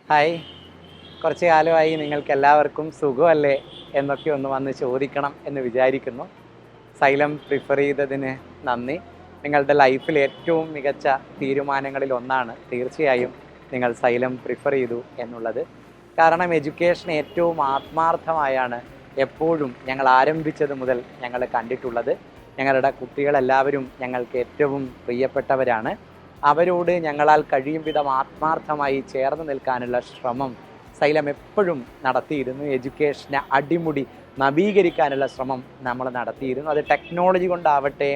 Hi, കുറച്ച് കാലമായി നിങ്ങൾക്ക് എല്ലാവർക്കും സുഖമല്ലേ എന്നൊക്കെ ഒന്ന് വന്ന് ചോദിക്കണം എന്ന് വിചാരിക്കുന്നു. സൈലം പ്രിഫർ ചെയ്തതിന് നന്ദി. നിങ്ങളുടെ ലൈഫിൽ ഏറ്റവും മികച്ച തീരുമാനങ്ങളിൽ ഒന്നാണ് തീർച്ചയായും നിങ്ങൾ സൈലം പ്രിഫർ ചെയ്തു എന്നുള്ളത്. കാരണം എഡ്യൂക്കേഷൻ ഏറ്റവും ആത്മാർത്ഥമായാണ് എപ്പോഴും ഞങ്ങൾ ആരംഭിച്ചത് മുതൽ ഞങ്ങൾ കണ്ടിട്ടുള്ളത്. ഞങ്ങളുടെ കുട്ടികളെല്ലാവരും ഞങ്ങൾക്ക് ഏറ്റവും പ്രിയപ്പെട്ടവരാണ്. അവരോട് ഞങ്ങളാൽ കഴിയും വിധം ആത്മാർത്ഥമായി ചേർന്ന് നിൽക്കാനുള്ള ശ്രമം സൈലം എപ്പോഴും നടത്തിയിരുന്നു. എഡ്യൂക്കേഷനെ അടിമുടി നവീകരിക്കാനുള്ള ശ്രമം നമ്മൾ നടത്തിയിരുന്നു. അത് ടെക്നോളജി കൊണ്ടാവട്ടെ,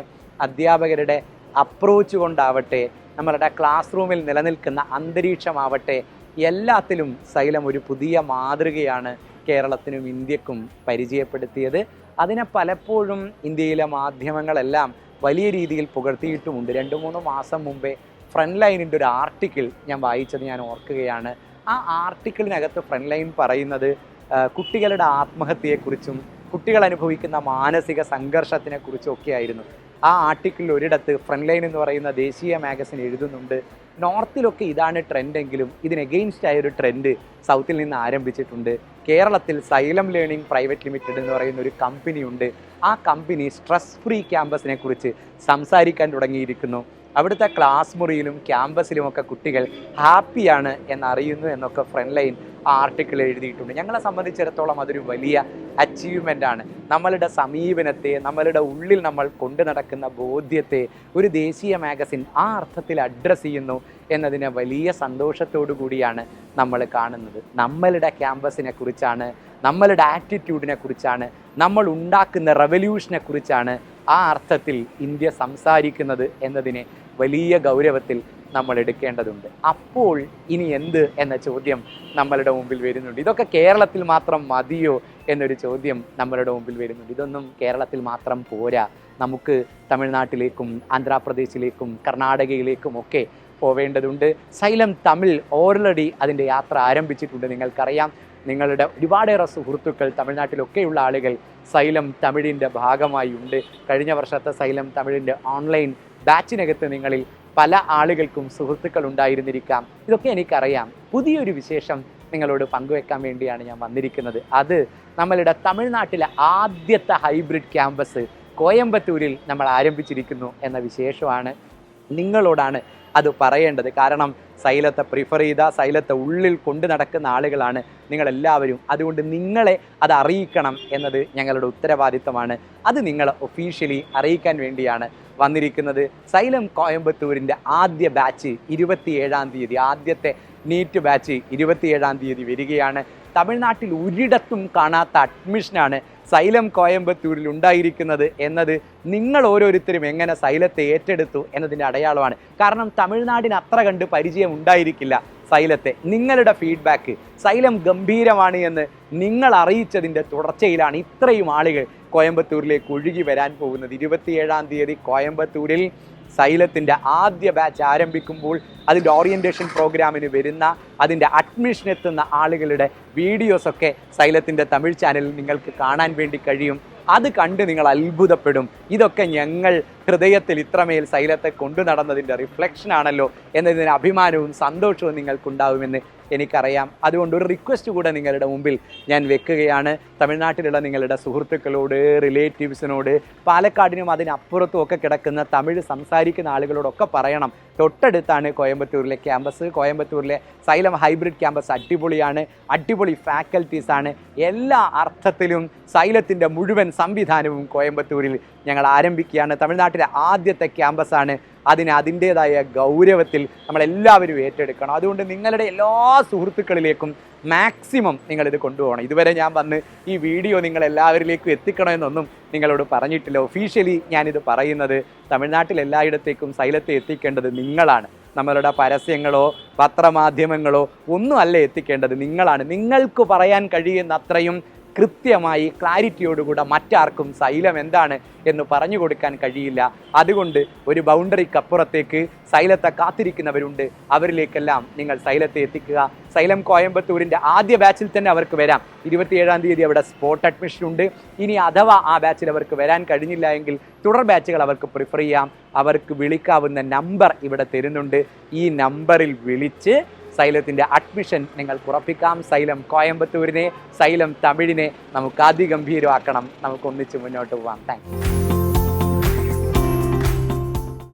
അധ്യാപകരുടെ അപ്രോച്ച് കൊണ്ടാവട്ടെ, നമ്മളുടെ ക്ലാസ് റൂമിൽ നിലനിൽക്കുന്ന അന്തരീക്ഷമാവട്ടെ, എല്ലാത്തിലും സൈലം ഒരു പുതിയ മാതൃകയാണ് കേരളത്തിനും ഇന്ത്യക്കും പരിചയപ്പെടുത്തിയത്. അതിനെ പലപ്പോഴും ഇന്ത്യയിലെ മാധ്യമങ്ങളെല്ലാം വലിയ രീതിയിൽ പുകഴ്ത്തിയിട്ടുമുണ്ട്. 2-3 മാസം മുമ്പേ ഫ്രണ്ട് ലൈനിൻ്റെ ഒരു ആർട്ടിക്കിൾ ഞാൻ വായിച്ചത് ഞാൻ ഓർക്കുകയാണ്. ആ ആർട്ടിക്കിളിനകത്ത് ഫ്രണ്ട് ലൈൻ പറയുന്നത് കുട്ടികളുടെ ആത്മഹത്യയെക്കുറിച്ചും കുട്ടികൾ അനുഭവിക്കുന്ന മാനസിക സംഘർഷത്തിനെക്കുറിച്ചും ഒക്കെ ആയിരുന്നു. ആ ആർട്ടിക്കിളിൽ ഒരിടത്ത് ഫ്രണ്ട് ലൈൻ എന്ന് പറയുന്ന ദേശീയ മാഗസിൻ എഴുതുന്നുണ്ട്, നോർത്തിലൊക്കെ ഇതാണ് ട്രെൻഡെങ്കിലും ഇതിന് എഗെയിൻസ്റ്റ് ആയൊരു ട്രെൻഡ് സൗത്തിൽ നിന്ന് ആരംഭിച്ചിട്ടുണ്ട്. കേരളത്തിൽ സൈലം ലേണിംഗ് പ്രൈവറ്റ് ലിമിറ്റഡ് എന്ന് പറയുന്ന ഒരു കമ്പനിയുണ്ട്. ആ കമ്പനി സ്ട്രെസ് ഫ്രീ ക്യാമ്പസിനെ കുറിച്ച് സംസാരിക്കാൻ തുടങ്ങിയിരിക്കുന്നു. അവിടുത്തെ ക്ലാസ് മുറിയിലും ക്യാമ്പസിലുമൊക്കെ കുട്ടികൾ ഹാപ്പിയാണ് എന്നറിയുന്നു എന്നൊക്കെ ഫ്രണ്ട് ലൈൻ ആ ആർട്ടിക്കിൾ എഴുതിയിട്ടുണ്ട്. ഞങ്ങളെ സംബന്ധിച്ചിടത്തോളം അതൊരു വലിയ അച്ചീവ്മെൻ്റാണ്. നമ്മളുടെ സമീപനത്തെ, നമ്മളുടെ ഉള്ളിൽ നമ്മൾ കൊണ്ടു നടക്കുന്ന ബോധ്യത്തെ ഒരു ദേശീയ മാഗസിൻ ആ അർത്ഥത്തിൽ അഡ്രസ്സ് ചെയ്യുന്നു എന്നതിനെ വലിയ സന്തോഷത്തോടു കൂടിയാണ് നമ്മൾ കാണുന്നത്. നമ്മളുടെ ക്യാമ്പസിനെ കുറിച്ചാണ്, നമ്മളുടെ ആറ്റിറ്റ്യൂഡിനെ കുറിച്ചാണ്, നമ്മൾ ഉണ്ടാക്കുന്ന റെവല്യൂഷനെ കുറിച്ചാണ് ആ അർത്ഥത്തിൽ ഇന്ത്യ സംസാരിക്കുന്നത് എന്നതിനെ വലിയ ഗൗരവത്തിൽ നമ്മൾ എടുക്കേണ്ടതുണ്ട്. അപ്പോൾ ഇനി എന്ത് എന്ന ചോദ്യം നമ്മളുടെ മുമ്പിൽ വരുന്നുണ്ട്. ഇതൊക്കെ കേരളത്തിൽ മാത്രം മതിയോ എന്നൊരു ചോദ്യം നമ്മളുടെ മുമ്പിൽ വരുന്നുണ്ട്. ഇതൊന്നും കേരളത്തിൽ മാത്രം പോരാ. നമുക്ക് തമിഴ്നാട്ടിലേക്കും ആന്ധ്രാപ്രദേശിലേക്കും കർണാടകയിലേക്കും ഒക്കെ പോവേണ്ടതുണ്ട്. സൈലം തമിഴ് ഓൾറെഡി അതിൻ്റെ യാത്ര ആരംഭിച്ചിട്ടുണ്ട്. നിങ്ങൾക്കറിയാം, നിങ്ങളുടെ ഒരുപാടേറെ സുഹൃത്തുക്കൾ തമിഴ്നാട്ടിലൊക്കെയുള്ള ആളുകൾ സൈലം തമിഴിൻ്റെ ഭാഗമായി ഉണ്ട്. കഴിഞ്ഞ വർഷത്തെ സൈലം തമിഴിൻ്റെ ഓൺലൈൻ ബാച്ചിനകത്ത് നിങ്ങളിൽ പല ആളുകൾക്കും സുഹൃത്തുക്കൾ ഉണ്ടായിരുന്നിരിക്കാം. ഇതൊക്കെ എനിക്കറിയാം. പുതിയൊരു വിശേഷം നിങ്ങളോട് പങ്കുവെക്കാൻ വേണ്ടിയാണ് ഞാൻ വന്നിരിക്കുന്നത്. അത് നമ്മളുടെ തമിഴ്നാട്ടിലെ ആദ്യത്തെ ഹൈബ്രിഡ് ക്യാമ്പസ് കോയമ്പത്തൂരിൽ നമ്മൾ ആരംഭിച്ചിരിക്കുന്നു എന്ന വിശേഷമാണ്. നിങ്ങളോടാണ് അത് പറയേണ്ടത്. കാരണം സൈലത്തെ പ്രിഫർ ചെയ്ത, സൈലത്തെ ഉള്ളിൽ കൊണ്ടു നടക്കുന്ന ആളുകളാണ് നിങ്ങളെല്ലാവരും. അതുകൊണ്ട് നിങ്ങളെ അത് അറിയിക്കണം എന്നത് ഞങ്ങളുടെ ഉത്തരവാദിത്തമാണ്. അത് നിങ്ങളെ ഒഫീഷ്യലി അറിയിക്കാൻ വേണ്ടിയാണ് വന്നിരിക്കുന്നത്. സൈലം കോയമ്പത്തൂരിൻ്റെ ആദ്യ ബാച്ച് 27-ാം തീയതി, ആദ്യത്തെ നീറ്റ് ബാച്ച് 27-ാം തീയതി വരികയാണ്. തമിഴ്നാട്ടിൽ ഒരിടത്തും കാണാത്ത അഡ്മിഷനാണ് സൈലം കോയമ്പത്തൂരിൽ ഉണ്ടായിരിക്കുന്നത് എന്നത് നിങ്ങൾ ഓരോരുത്തരും എങ്ങനെ സൈലത്തെ ഏറ്റെടുത്തു എന്നതിൻ്റെ അടയാളമാണ്. കാരണം തമിഴ്നാടിന് അത്ര കണ്ട് പരിചയം ഉണ്ടായിരിക്കില്ല സൈലത്തെ. നിങ്ങളുടെ ഫീഡ്ബാക്ക് സൈലം ഗംഭീരമാണ് എന്ന് നിങ്ങൾ അറിയിച്ചതിൻ്റെ തുടർച്ചയിലാണ് ഇത്രയും ആളുകൾ കോയമ്പത്തൂരിലേക്ക് ഒഴുകി വരാൻ പോകുന്നത്. 27-ാം തീയതി കോയമ്പത്തൂരിൽ സൈലത്തിൻ്റെ ആദ്യ ബാച്ച് ആരംഭിക്കുമ്പോൾ അതിൻ്റെ ഓറിയൻറ്റേഷൻ പ്രോഗ്രാമിന് വരുന്ന, അതിൻ്റെ അഡ്മിഷൻ എത്തുന്ന ആളുകളുടെ വീഡിയോസൊക്കെ സൈലത്തിൻ്റെ തമിഴ് ചാനലിൽ നിങ്ങൾക്ക് കാണാൻ വേണ്ടി കഴിയും. അത് കണ്ട് നിങ്ങൾ അത്ഭുതപ്പെടും. ഇതൊക്കെ ഞങ്ങൾ ഹൃദയത്തിൽ ഇത്രമേൽ സൈലത്തെ കൊണ്ടു നടന്നതിൻ്റെ റിഫ്ലക്ഷനാണല്ലോ എന്നതിന് അഭിമാനവും സന്തോഷവും നിങ്ങൾക്കുണ്ടാവുമെന്ന് എനിക്കറിയാം. അതുകൊണ്ട് ഒരു റിക്വസ്റ്റ് കൂടെ നിങ്ങളുടെ മുമ്പിൽ ഞാൻ വെക്കുകയാണ്. തമിഴ്നാട്ടിലുള്ള നിങ്ങളുടെ സുഹൃത്തുക്കളോട്, റിലേറ്റീവ്സിനോട്, പാലക്കാടിനും അതിനപ്പുറത്തും ഒക്കെ കിടക്കുന്ന തമിഴ് സംസാരിക്കുന്ന ആളുകളോടൊക്കെ പറയണം, തൊട്ടടുത്താണ് കോയമ്പത്തൂരിലെ ക്യാമ്പസ്. കോയമ്പത്തൂരിലെ സൈലം ഹൈബ്രിഡ് ക്യാമ്പസ് അടിപൊളിയാണ്, അടിപൊളി ഫാക്കൽറ്റീസാണ്. എല്ലാ അർത്ഥത്തിലും സൈലത്തിൻ്റെ മുഴുവൻ സംവിധാനവും കോയമ്പത്തൂരിൽ ഞങ്ങൾ ആരംഭിക്കുകയാണ്. തമിഴ്നാട്ടിലെ ആദ്യത്തെ ക്യാമ്പസാണ്. അതിൻ്റേതായ ഗൗരവത്തിൽ നമ്മളെല്ലാവരും ഏറ്റെടുക്കണം. അതുകൊണ്ട് നിങ്ങളുടെ എല്ലാ സുഹൃത്തുക്കളിലേക്കും മാക്സിമം നിങ്ങളിത് കൊണ്ടുപോകണം. ഇതുവരെ ഞാൻ വന്ന് ഈ വീഡിയോ നിങ്ങളെല്ലാവരിലേക്കും എത്തിക്കണമെന്നൊന്നും നിങ്ങളോട് പറഞ്ഞിട്ടില്ല. ഒഫീഷ്യലി ഞാനിത് പറയുന്നത് തമിഴ്നാട്ടിൽ എല്ലായിടത്തേക്കും സൈലത്തെ എത്തിക്കേണ്ടത് നിങ്ങളാണ്. നമ്മളുടെ പരസ്യങ്ങളോ പത്രമാധ്യമങ്ങളോ ഒന്നും അല്ല എത്തിക്കേണ്ടത്, നിങ്ങളാണ്. നിങ്ങൾക്ക് പറയാൻ കഴിയുന്ന അത്രയും കൃത്യമായി ക്ലാരിറ്റിയോടുകൂടെ മറ്റാർക്കും സൈലം എന്താണ് എന്ന് പറഞ്ഞു കൊടുക്കാൻ കഴിയില്ല. അതുകൊണ്ട് ഒരു ബൗണ്ടറിക്കപ്പുറത്തേക്ക് സൈലത്തെ കാത്തിരിക്കുന്നവരുണ്ട്. അവരിലേക്കെല്ലാം നിങ്ങൾ സൈലത്തെ എത്തിക്കുക. സൈലം കോയമ്പത്തൂരിൻ്റെ ആദ്യ ബാച്ചിൽ തന്നെ അവർക്ക് വരാം. 27-ാം തീയതി അവിടെ സ്പോട്ട് അഡ്മിഷൻ ഉണ്ട്. ഇനി അഥവാ ആ ബാച്ചിൽ അവർക്ക് വരാൻ കഴിഞ്ഞില്ല എങ്കിൽ തുടർ ബാച്ചുകൾ അവർക്ക് പ്രിഫർ ചെയ്യാം. അവർക്ക് വിളിക്കാവുന്ന നമ്പർ ഇവിടെ തരുന്നുണ്ട്. ഈ നമ്പറിൽ വിളിച്ച് സൈലത്തിൻ്റെ അഡ്മിഷൻ നിങ്ങൾക്ക് ഉറപ്പിക്കാം. സൈലം കോയമ്പത്തൂരിനെ, സൈലം തമിഴിനെ നമുക്ക് അതിഗംഭീരമാക്കണം. നമുക്ക് ഒന്നിച്ച് മുന്നോട്ട് പോകാം. Thank you.